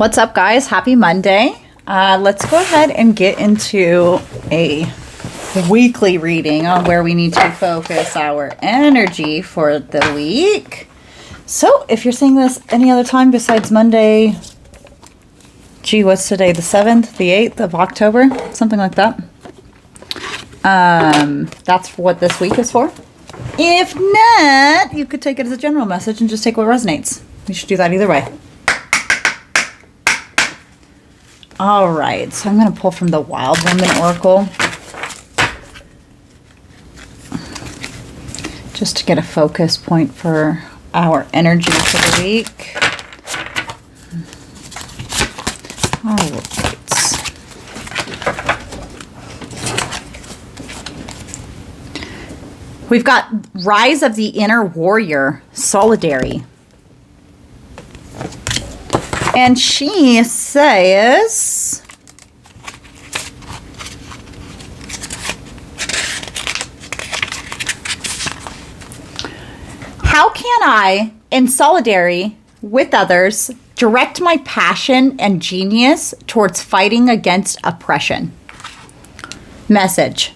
What's up, guys? Happy Monday. Let's go ahead and get into a weekly reading on where we need to focus our energy for the week. So if you're seeing this any other time besides Monday, what's today? The 7th, the 8th of October, something like that. That's what this week is for. If not, you could take it as a general message and just take what resonates. You should do that either way. All right, so I'm going to pull from the Wild Woman Oracle just to get a focus point for our energy for the week. All right. We've got Rise of the Inner Warrior, Solidary. And she says, how can I, in solidarity with others, direct my passion and genius towards fighting against oppression? Message.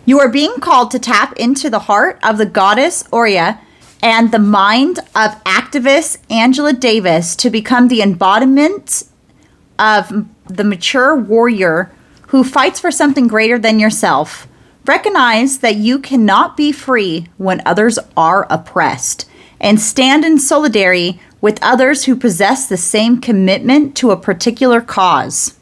You are being called to tap into the heart of the goddess Oria and the mind of activist Angela Davis to become the embodiment of the mature warrior who fights for something greater than yourself. Recognize that you cannot be free when others are oppressed, and stand in solidarity with others who possess the same commitment to a particular cause.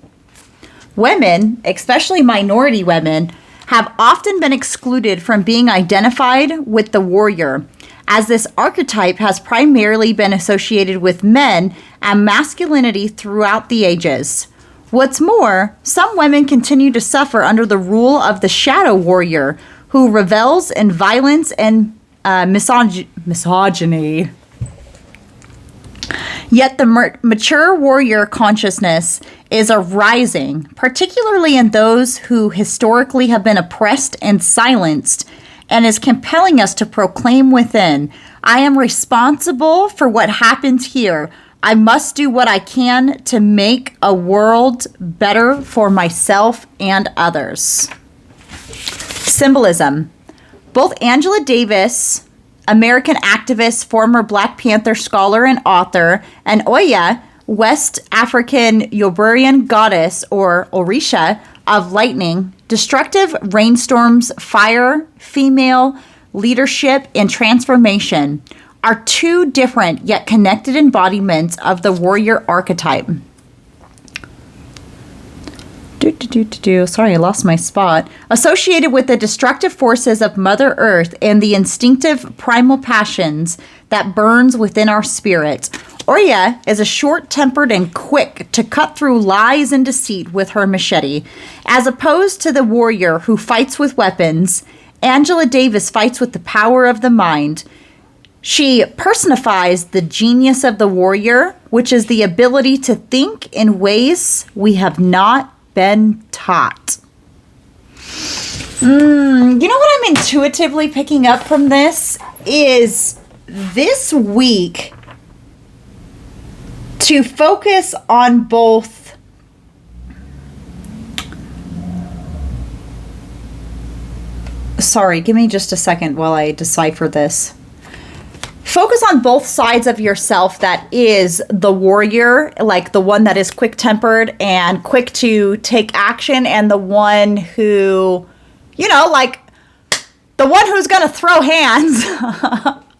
Women, especially minority women, have often been excluded from being identified with the warrior, as this archetype has primarily been associated with men and masculinity throughout the ages. What's more, some women continue to suffer under the rule of the shadow warrior, who revels in violence and misogyny. Yet the mature warrior consciousness is arising, particularly in those who historically have been oppressed and silenced, and is compelling us to proclaim within, I am responsible for what happens here. I must do what I can to make a world better for myself and others. Symbolism. Both Angela Davis, American activist, former Black Panther scholar and author, and Oya, West African Yoruban goddess or Orisha of lightning, destructive rainstorms, fire, female leadership, and transformation are two different yet connected embodiments of the warrior archetype. Sorry, I lost my spot. Associated with the destructive forces of Mother Earth and the instinctive primal passions that burns within our spirit, Oria is a short-tempered and quick to cut through lies and deceit with her machete. As opposed to the warrior who fights with weapons, Angela Davis fights with the power of the mind. She personifies the genius of the warrior, which is the ability to think in ways we have not been taught. You know what I'm intuitively picking up from this is this week to focus on both sorry, give me just a second while I decipher this. Focus on both sides of yourself that is the warrior, like the one that is quick-tempered and quick to take action, and the one who, you know, like the one who's going to throw hands,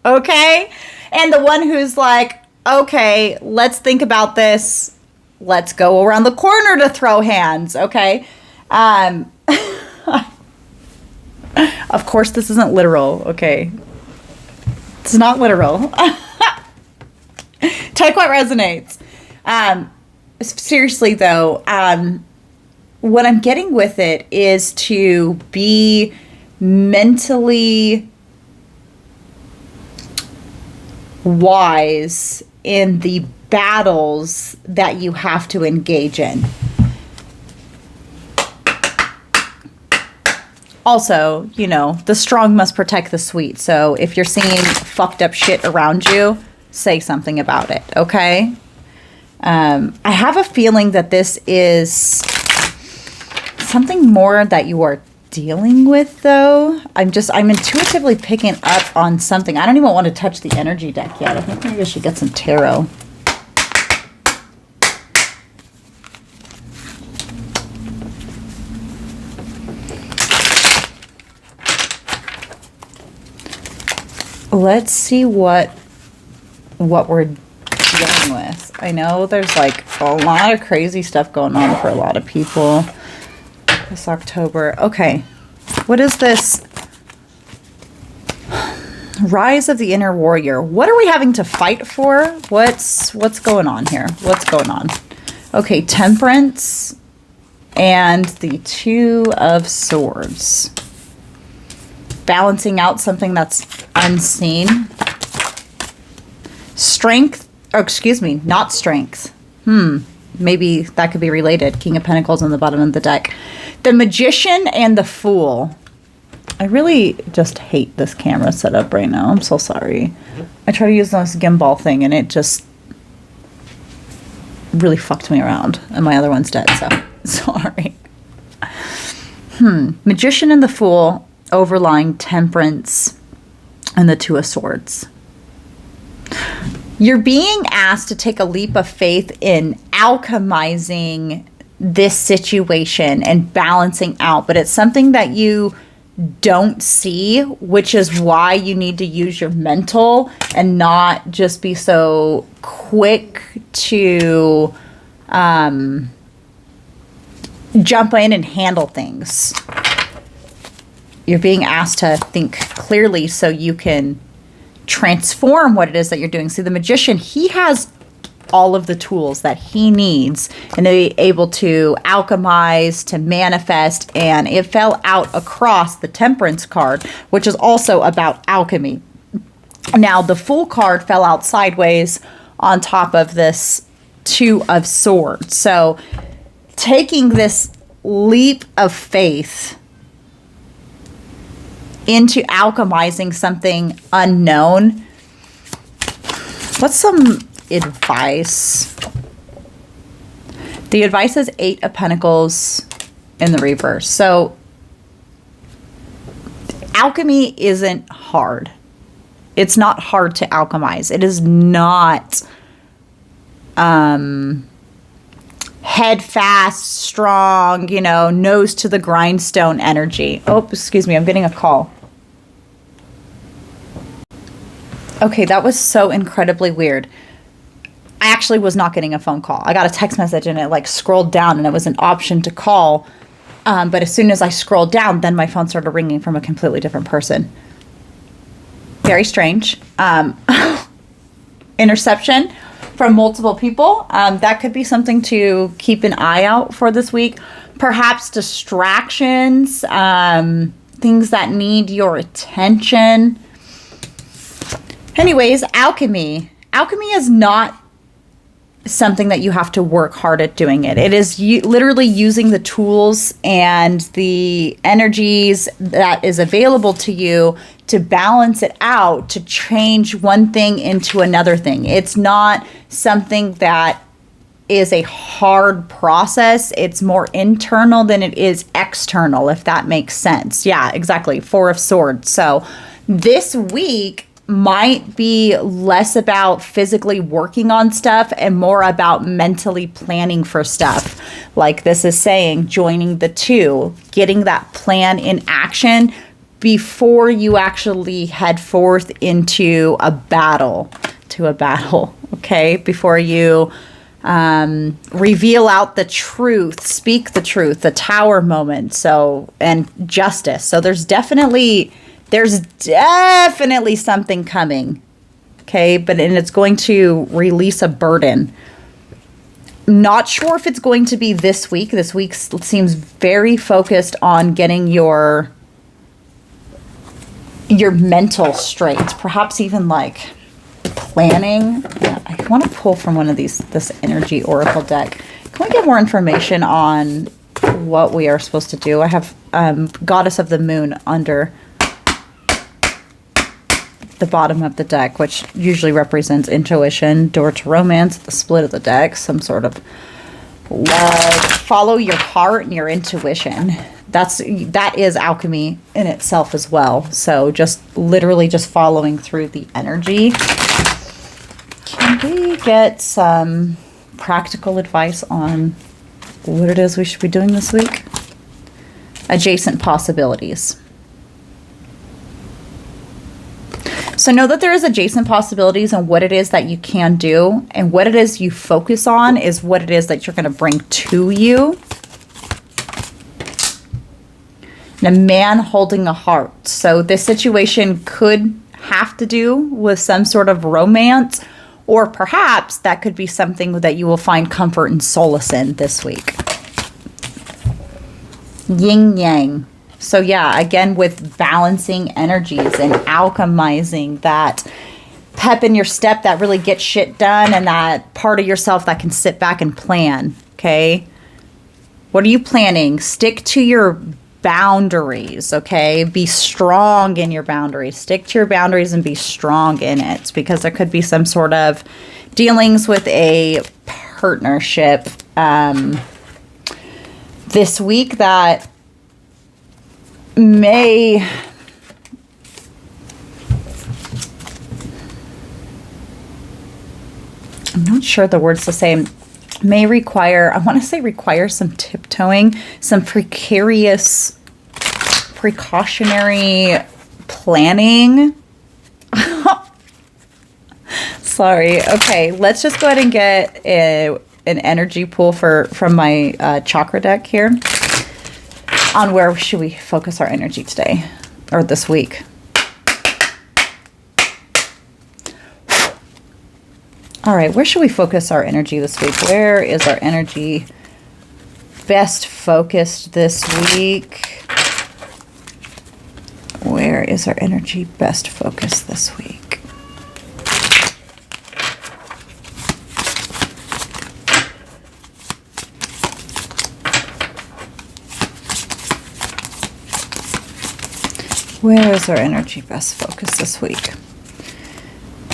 okay? And the one who's like, okay, let's think about this. Let's go around the corner to throw hands, okay? Of course, this isn't literal, okay? It's not literal. Take what resonates. Seriously, though, what I'm getting with it is to be mentally wise in the battles that you have to engage in. Also, you know, the strong must protect the sweet. So if you're seeing fucked up shit around you, say something about it, okay? I have a feeling that this is something more that you are dealing with, though. I'm intuitively picking up on something. I don't even want to touch the energy deck yet. I think maybe I should get some tarot. Let's see what we're dealing with. I know there's like a lot of crazy stuff going on for a lot of people this October. Okay, what is this? Rise of the Inner Warrior. What are we having to fight for? What's going on here? What's going on? Okay, Temperance and the Two of Swords. Balancing out something that's unseen. Strength, or excuse me, not strength. Maybe that could be related. King of Pentacles on the bottom of the deck. The Magician and the Fool. I really just hate this camera setup right now. I'm so sorry. I try to use this gimbal thing and it just really fucked me around. And my other one's dead, so sorry. Magician and the Fool. Overlying Temperance and the Two of Swords. You're being asked to take a leap of faith in alchemizing this situation and balancing out, but it's something that you don't see, which is why you need to use your mental and not just be so quick to jump in and handle things. You're being asked to think clearly so you can transform what it is that you're doing. See, the Magician, he has all of the tools that he needs and to be able to alchemize, to manifest, and it fell out across the Temperance card, which is also about alchemy. Now, the Fool card fell out sideways on top of this Two of Swords. So, taking this leap of faith into alchemizing something unknown. What's some advice? The advice is Eight of Pentacles in the reverse. So alchemy isn't hard. It's not hard to alchemize. It is not head fast, strong, nose to the grindstone energy. Oh, excuse me, I'm getting a call. Okay, that was so incredibly weird. I actually was not getting a phone call. I got a text message and it scrolled down and it was an option to call. But as soon as I scrolled down, then my phone started ringing from a completely different person. Very strange. Interception from multiple people. That could be something to keep an eye out for this week. Perhaps distractions, things that need your attention. Anyways, alchemy. Alchemy is not something that you have to work hard at doing it. It is literally using the tools and the energies that is available to you to balance it out, to change one thing into another thing. It's not something that is a hard process. It's more internal than it is external, if that makes sense. Yeah, exactly. Four of Swords. So this week might be less about physically working on stuff and more about mentally planning for stuff. Like this is saying, joining the two, getting that plan in action before you actually head forth into a battle, okay? Before you reveal out the truth, speak the truth, the Tower moment, and justice. So there's definitely something coming, okay? And it's going to release a burden. Not sure if it's going to be this week. This week seems very focused on getting your mental straight. Perhaps even planning. Yeah, I want to pull from one of this energy oracle deck. Can we get more information on what we are supposed to do? I have Goddess of the Moon under. the bottom of the deck, which usually represents intuition, door to romance, the split of the deck, some sort of love. Follow your heart and your intuition. That is alchemy in itself as well. So just literally just following through the energy. Can we get some practical advice on what it is we should be doing this week? Adjacent possibilities. So know that there is adjacent possibilities and what it is that you can do, and what it is you focus on is what it is that you're going to bring to you. And a man holding a heart. So this situation could have to do with some sort of romance, or perhaps that could be something that you will find comfort and solace in this week. Yin yang. So yeah, again, with balancing energies and alchemizing that pep in your step that really gets shit done, and that part of yourself that can sit back and plan. Okay. What are you planning? Stick to your boundaries, okay? Be strong in your boundaries. Stick to your boundaries and be strong in it, because there could be some sort of dealings with a partnership this week that may I'm not sure the words to say. May require, I want to say require some tiptoeing, some precarious, precautionary planning. Sorry. Okay, let's just go ahead and get an energy pool from my chakra deck here. On where should we focus our energy today or this week? All right, where should we focus our energy this week? Where is our energy best focused this week? Where is our energy best focused this week? Where is our energy best focused this week?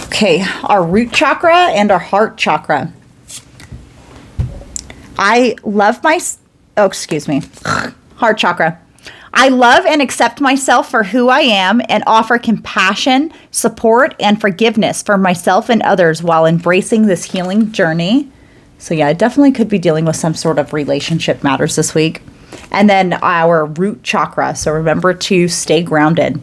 Okay, our root chakra and our heart chakra. I love heart chakra. I love and accept myself for who I am and offer compassion, support, and forgiveness for myself and others while embracing this healing journey. So yeah, I definitely could be dealing with some sort of relationship matters this week. And then our root chakra. So remember to stay grounded.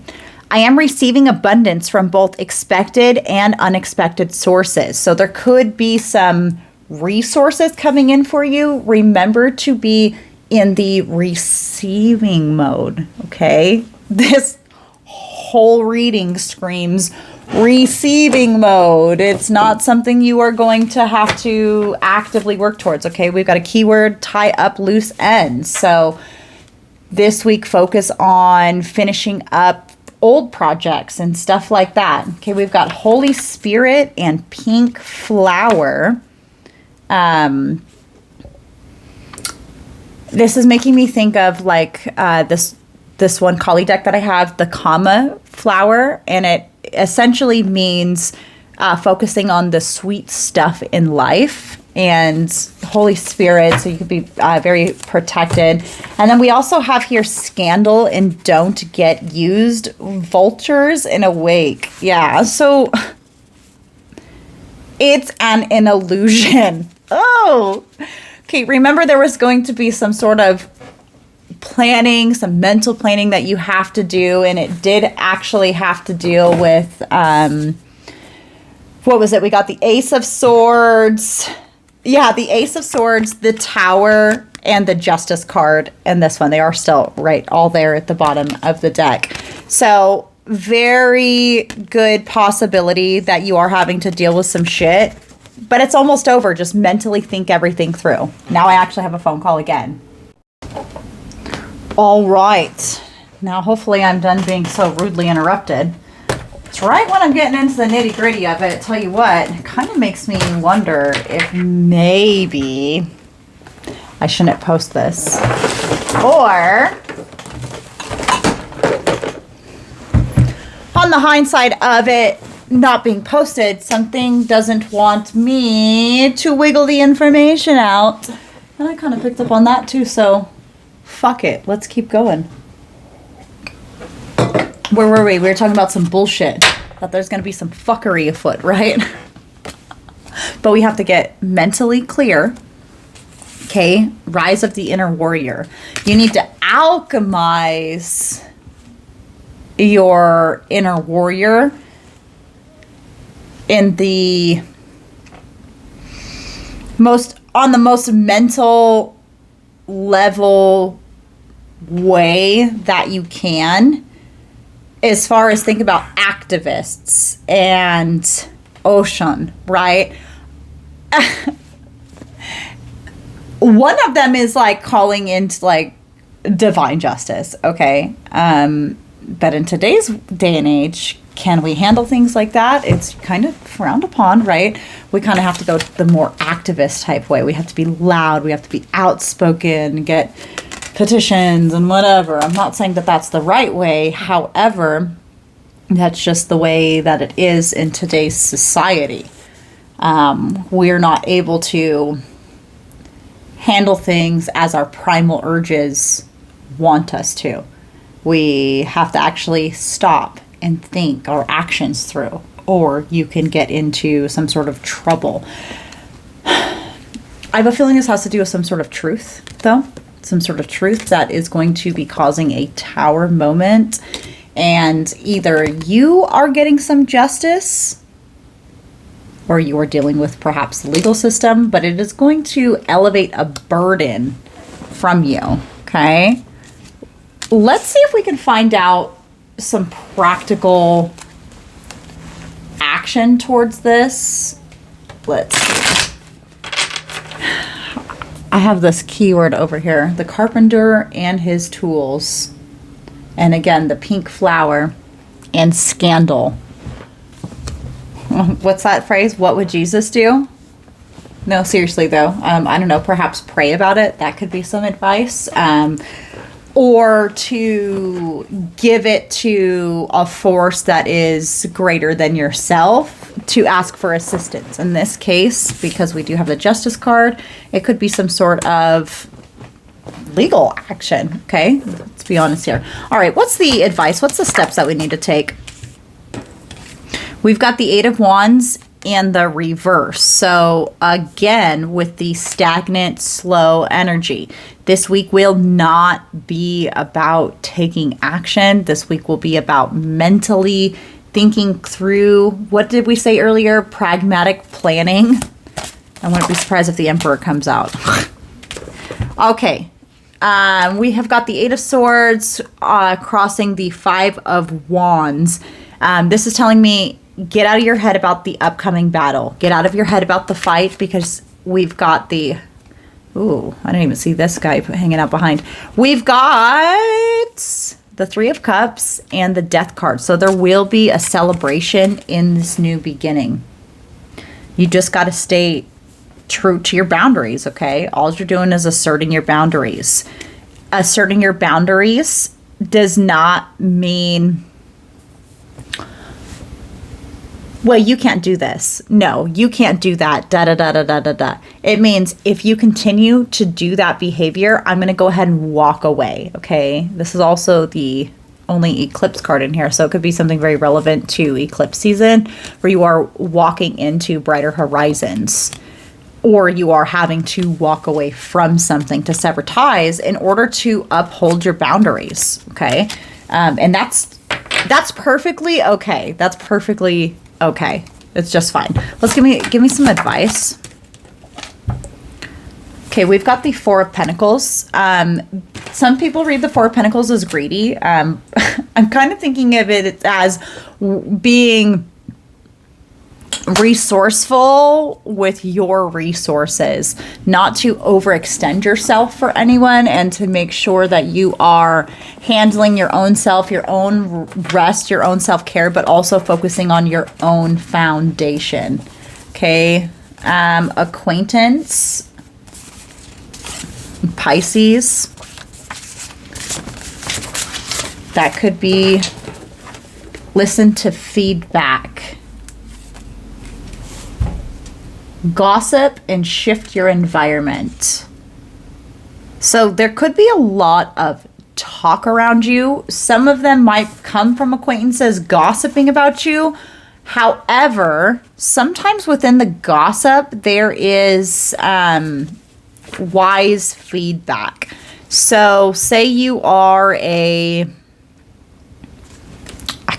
I am receiving abundance from both expected and unexpected sources. So there could be some resources coming in for you. Remember to be in the receiving mode, okay? This whole reading screams receiving mode. It's not something you are going to have to actively work towards, okay? We've got a keyword, tie up loose ends. So this week, focus on finishing up old projects and stuff like that. Okay, we've got Holy Spirit and Pink Flower. This is making me think of like this one Kali deck that I have, the Kama flower, and it essentially means focusing on the sweet stuff in life. And Holy Spirit, so you could be very protected. And then we also have here Scandal and Don't Get Used, Vultures in a Wake. Yeah, so it's an illusion. Oh, okay. Remember, there was going to be some sort of planning, some mental planning that you have to do, and it did actually have to deal with what was it? We got the Ace of Swords. Yeah, the Ace of Swords, the Tower, and the Justice card, and this one. They are still right all there at the bottom of the deck. So very good possibility that you are having to deal with some shit, but it's almost over. Just mentally think everything through. Now I actually have a phone call again. All right. Now hopefully I'm done being so rudely interrupted. It's right when I'm getting into the nitty gritty of it. Tell you what, it kind of makes me wonder if maybe I shouldn't post this. Or, on the hindsight of it not being posted, something doesn't want me to wiggle the information out. And I kind of picked up on that too, so fuck it. Let's keep going. Where were we? We were talking about some bullshit. That there's going to be some fuckery afoot, right? But we have to get mentally clear. Okay? Rise of the inner warrior. You need to alchemize your inner warrior in the most mental level way that you can, as far as think about activists and ocean, right? One of them is like calling into like divine justice, okay? But in today's day and age, can we handle things like that? It's kind of frowned upon, right? We kind of have to go the more activist type way. We have to be loud. We have to be outspoken, get petitions and whatever. I'm not saying that that's the right way. However, that's just the way that it is in today's society. We're not able to handle things as our primal urges want us to. We have to actually stop and think our actions through, or you can get into some sort of trouble. I have a feeling this has to do with some sort of truth, though. Some sort of truth that is going to be causing a tower moment. And either you are getting some justice, or you are dealing with perhaps the legal system, but it is going to elevate a burden from you, okay? Let's see if we can find out some practical action towards this. Let's see. I have this keyword over here, the carpenter and his tools. And again, the pink flower and scandal. What's that phrase? What would Jesus do? No, seriously though. I don't know, perhaps pray about it. That could be some advice. Or to give it to a force that is greater than yourself, to ask for assistance. In this case, because we do have the justice card, it could be some sort of legal action, okay? Let's be honest here. All right, what's the advice? What's the steps that we need to take? We've got the Eight of Wands and the reverse. So again, with the stagnant, slow energy, this week will not be about taking action. This week will be about mentally thinking through, what did we say earlier? Pragmatic planning. I wouldn't be surprised if the Emperor comes out. Okay. We have got the Eight of Swords crossing the Five of Wands. This is telling me, get out of your head about the upcoming battle. Get out of your head about the fight, because we've got the... Ooh, I didn't even see this guy hanging out behind. We've got the Three of Cups and the Death card. So there will be a celebration in this new beginning. You just got to stay true to your boundaries, okay? All you're doing is asserting your boundaries. Asserting your boundaries does not mean... well, you can't do this. No, you can't do that. Da da da da da da da. It means if you continue to do that behavior, I'm going to go ahead and walk away. Okay. This is also the only eclipse card in here. So it could be something very relevant to eclipse season, where you are walking into brighter horizons, or you are having to walk away from something to sever ties in order to uphold your boundaries. Okay. And that's perfectly okay. That's perfectly okay. It's just fine. Let's give me some advice. Okay, we've got the Four of Pentacles. Some people read the Four of Pentacles as greedy. I'm kind of thinking of it as being resourceful with your resources, not to overextend yourself for anyone, and to make sure that you are handling your own self, your own rest, your own self-care, but also focusing on your own foundation. Okay. Acquaintance, Pisces. That could be Listen to feedback. Gossip and shift your environment. So there could be a lot of talk around you. Some of them might come from acquaintances gossiping about you. However, sometimes within the gossip, there is wise feedback. So say you are a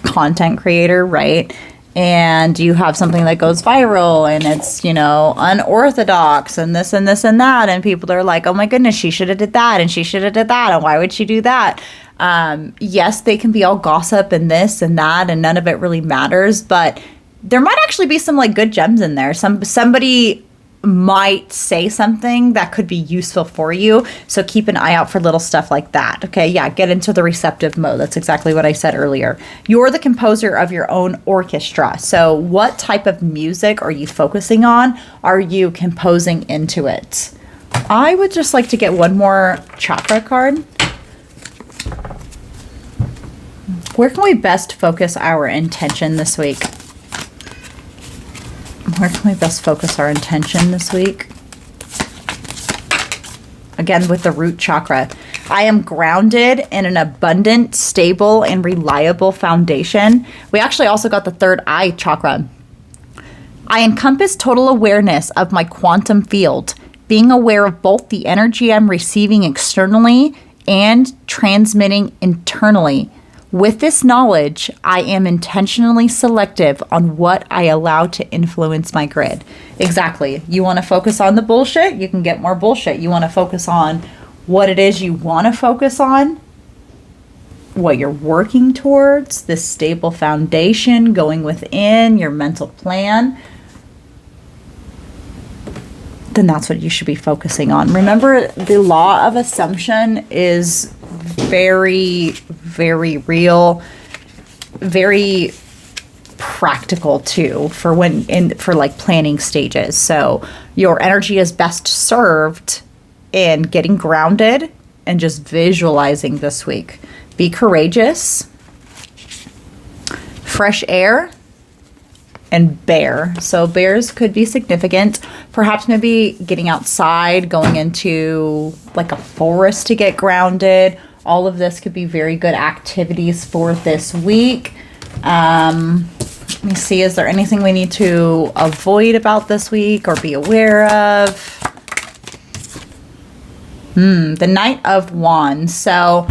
content creator, right? And you have something that goes viral and it's, unorthodox and this and this and that. And people are like, oh my goodness, she should have did that and she should have did that. And why would she do that? Yes, they can be all gossip and this and that and none of it really matters. But there might actually be some like good gems in there. Somebody might say something that could be useful for you. So keep an eye out for little stuff like that. Okay, yeah, get into the receptive mode. That's exactly what I said earlier. You're the composer of your own orchestra. So what type of music are you focusing on? Are you composing into it? I would just like to get one more chakra card. Where can we best focus our intention this week? Where can we best focus our intention this week? Again, with the root chakra. I am grounded in an abundant, stable, and reliable foundation. We actually also got the third eye chakra. I encompass total awareness of my quantum field, being aware of both the energy I'm receiving externally and transmitting internally. With this knowledge, I am intentionally selective on what I allow to influence my grid. Exactly. You want to focus on the bullshit? You can get more bullshit. You want to focus on what it is you want to focus on, what you're working towards, this stable foundation going within your mental plan, then that's what you should be focusing on. Remember, the law of assumption is very, very real, very practical too for like planning stages. So your energy is best served in getting grounded and just visualizing this week. Be courageous, fresh air, and bear. So bears could be significant. Perhaps maybe getting outside, going into like a forest to get grounded. All of this could be very good activities for this week. Let me see, is there anything we need to avoid about this week or be aware of? The Knight of Wands. So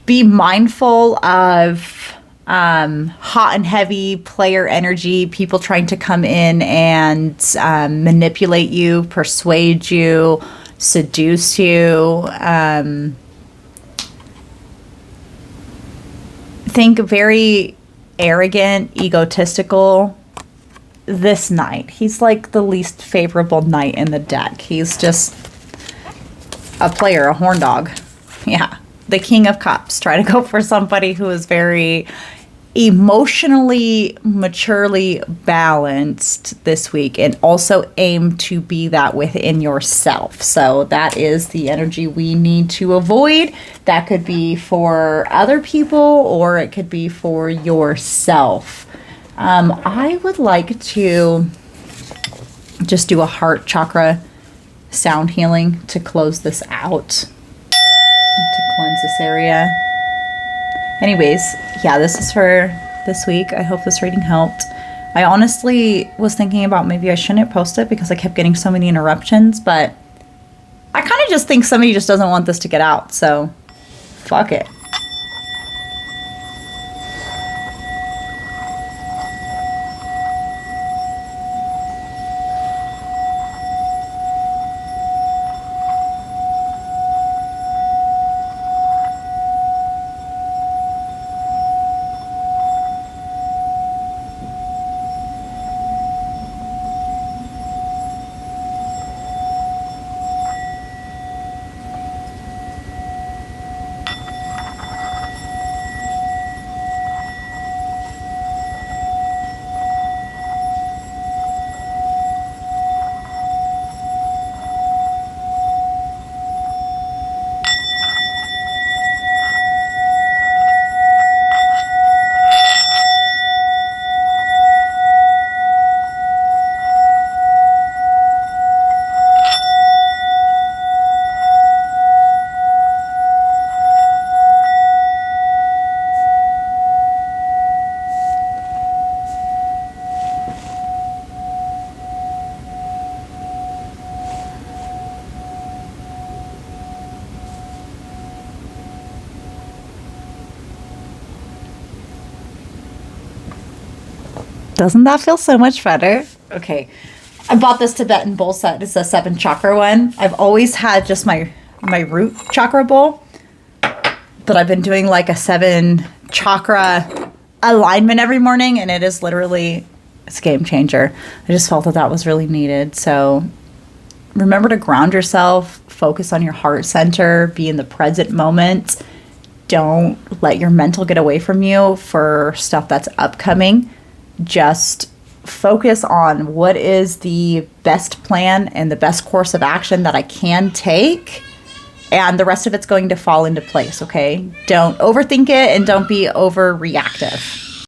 be mindful of hot and heavy player energy, people trying to come in and manipulate you, persuade you, seduce you. Think very arrogant, egotistical. This knight, he's like the least favorable knight in the deck. He's just a player, a horn dog. Yeah. The King of Cups. Try to go for somebody who is very emotionally, maturely balanced this week, and also aim to be that within yourself. So that is the energy we need to avoid. That could be for other people or it could be for yourself. I would like to just do a heart chakra sound healing to close this out, to cleanse this area. Anyways, yeah, this is for this week. I hope this reading helped. I honestly was thinking about maybe I shouldn't post it because I kept getting so many interruptions, but I kind of just think somebody just doesn't want this to get out, so fuck it. Doesn't that feel so much better? Okay. I bought this Tibetan bowl set. It's a 7 chakra one. I've always had just my root chakra bowl, but I've been doing like a 7 chakra alignment every morning, and it is literally it's a game changer. I just felt that was really needed. So remember to ground yourself, focus on your heart center, be in the present moment. Don't let your mental get away from you for stuff that's upcoming. Just focus on what is the best plan and the best course of action that I can take, and the rest of it's going to fall into place, okay? Don't overthink it and don't be overreactive.